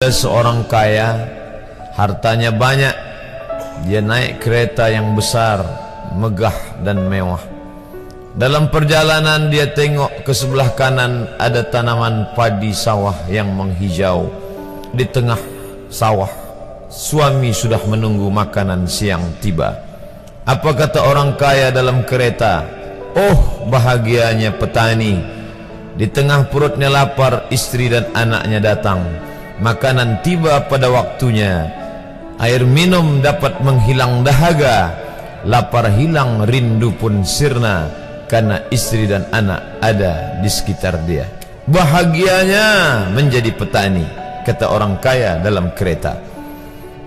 ada seorang kaya, hartanya banyak. Dia naik kereta yang besar, megah dan mewah. Dalam perjalanan dia tengok ke sebelah kanan ada tanaman padi sawah yang menghijau. Di tengah sawah, suami sudah menunggu makanan siang tiba. Apa kata orang kaya dalam kereta? Oh, bahagianya petani. Di tengah perutnya lapar, istri dan anaknya datang. Makanan tiba pada waktunya. Air minum dapat menghilang dahaga. Lapar hilang, rindu pun sirna, karena istri dan anak ada di sekitar dia. Bahagianya menjadi petani, kata orang kaya dalam kereta.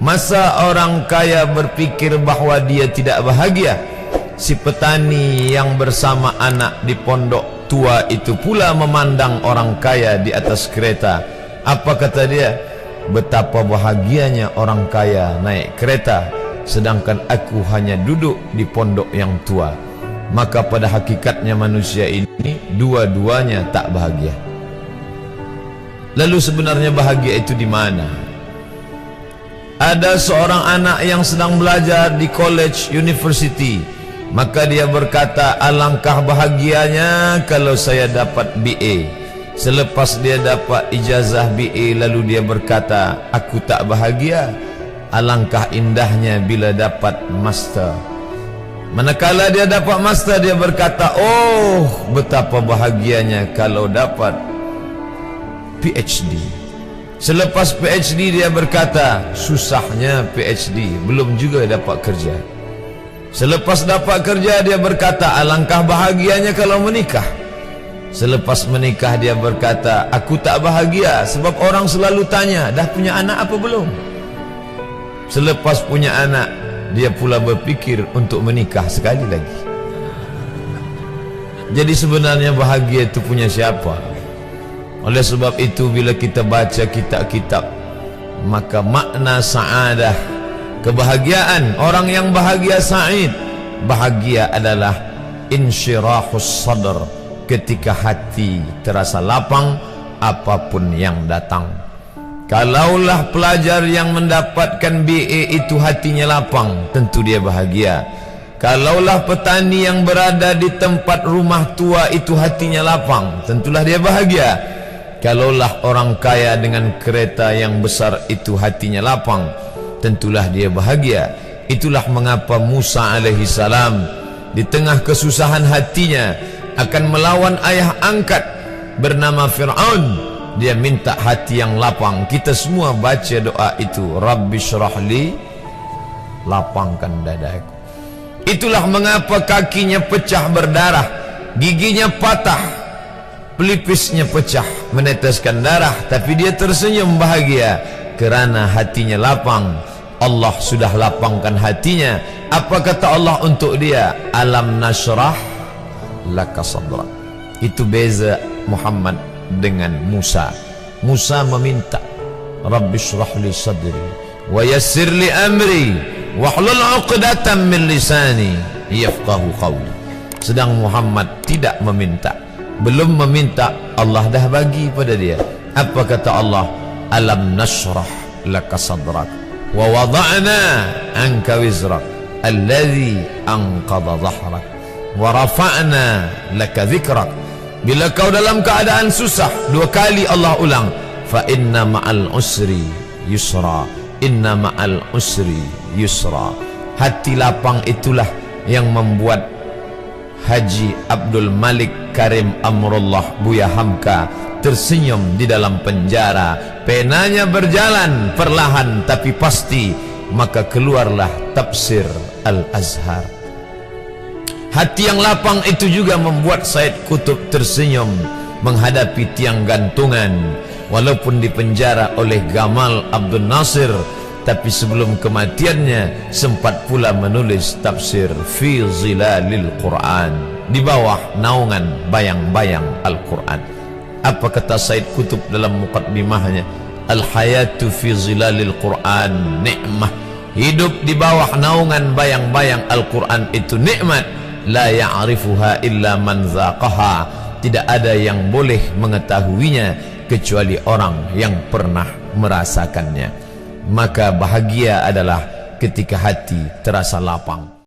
Masa orang kaya berpikir bahwa dia tidak bahagia? Si petani yang bersama anak di pondok tua itu pula memandang orang kaya di atas kereta. Apa kata dia? Betapa bahagianya orang kaya naik kereta, sedangkan aku hanya duduk di pondok yang tua. Maka pada hakikatnya manusia ini dua-duanya tak bahagia. Lalu sebenarnya bahagia itu di mana? Ada seorang anak yang sedang belajar di college university. Maka dia berkata, alangkah bahagianya kalau saya dapat BA. Selepas dia dapat ijazah BA, lalu dia berkata, aku tak bahagia. Alangkah indahnya bila dapat master. Manakala dia dapat master, dia berkata, oh, betapa bahagianya kalau dapat PhD. Selepas PhD dia berkata, susahnya PhD, belum juga dapat kerja. Selepas dapat kerja dia berkata, alangkah bahagianya kalau menikah. Selepas menikah dia berkata, aku tak bahagia sebab orang selalu tanya, dah punya anak apa belum? Selepas punya anak, dia pula berpikir untuk menikah sekali lagi. Jadi sebenarnya bahagia itu punya siapa? Oleh sebab itu bila kita baca kitab-kitab, maka makna sa'adah, kebahagiaan, orang yang bahagia sa'id, bahagia adalah insyirahus sadr, ketika hati terasa lapang apapun yang datang. Kalaulah pelajar yang mendapatkan BA itu hatinya lapang, tentu dia bahagia. Kalaulah petani yang berada di tempat rumah tua itu hatinya lapang, tentulah dia bahagia. Kalaulah orang kaya dengan kereta yang besar itu hatinya lapang, tentulah dia bahagia. Itulah mengapa Musa alaihi salam di tengah kesusahan hatinya akan melawan ayah angkat bernama Fir'aun. Dia minta hati yang lapang. Kita semua baca doa itu, Rabbi syrahli, lapangkan dadaku. Itulah mengapa kakinya pecah berdarah, giginya patah, pelipisnya pecah meneteskan darah, tapi dia tersenyum bahagia kerana hatinya lapang. Allah sudah lapangkan hatinya. Apa kata Allah untuk dia? Alam nashrah laka sadrak. Itu beza Muhammad dengan Musa. Musa meminta, Rabbi shrah li sadri wa yassir li amri wahlul 'uqdatam min lisani yafqahu qawli. Sedang Muhammad tidak meminta. Belum meminta, Allah dah bagi pada dia. Apa kata Allah? Alam nashrah laka sadrak wa wada'na anka wizrak alladhi anqadha dhahrak wa rafa'na laka dhikrak. Bila kau dalam keadaan susah, dua kali Allah ulang, fa inna ma'al usri yusra, inna ma'al usri yusra. Hati lapang itulah yang membuat Haji Abdul Malik Karim Amrullah Buya Hamka tersenyum di dalam penjara. Penanya berjalan perlahan tapi pasti, maka keluarlah tafsir Al-Azhar. Hati yang lapang itu juga membuat Said Qutb tersenyum menghadapi tiang gantungan. Walaupun dipenjara oleh Gamal Abdul Nasir, tapi sebelum kematiannya sempat pula menulis tafsir Fi Zilalil Quran, di bawah naungan bayang-bayang Al-Quran. Apa kata Said Qutb dalam muqaddimahnya? Al-hayatu fi zilalil Quran ni'mah. Hidup di bawah naungan bayang-bayang Al-Quran itu nikmat. La ya'rifuha illa man zaqaha. Tidak ada yang boleh mengetahuinya kecuali orang yang pernah merasakannya. Maka bahagia adalah ketika hati terasa lapang.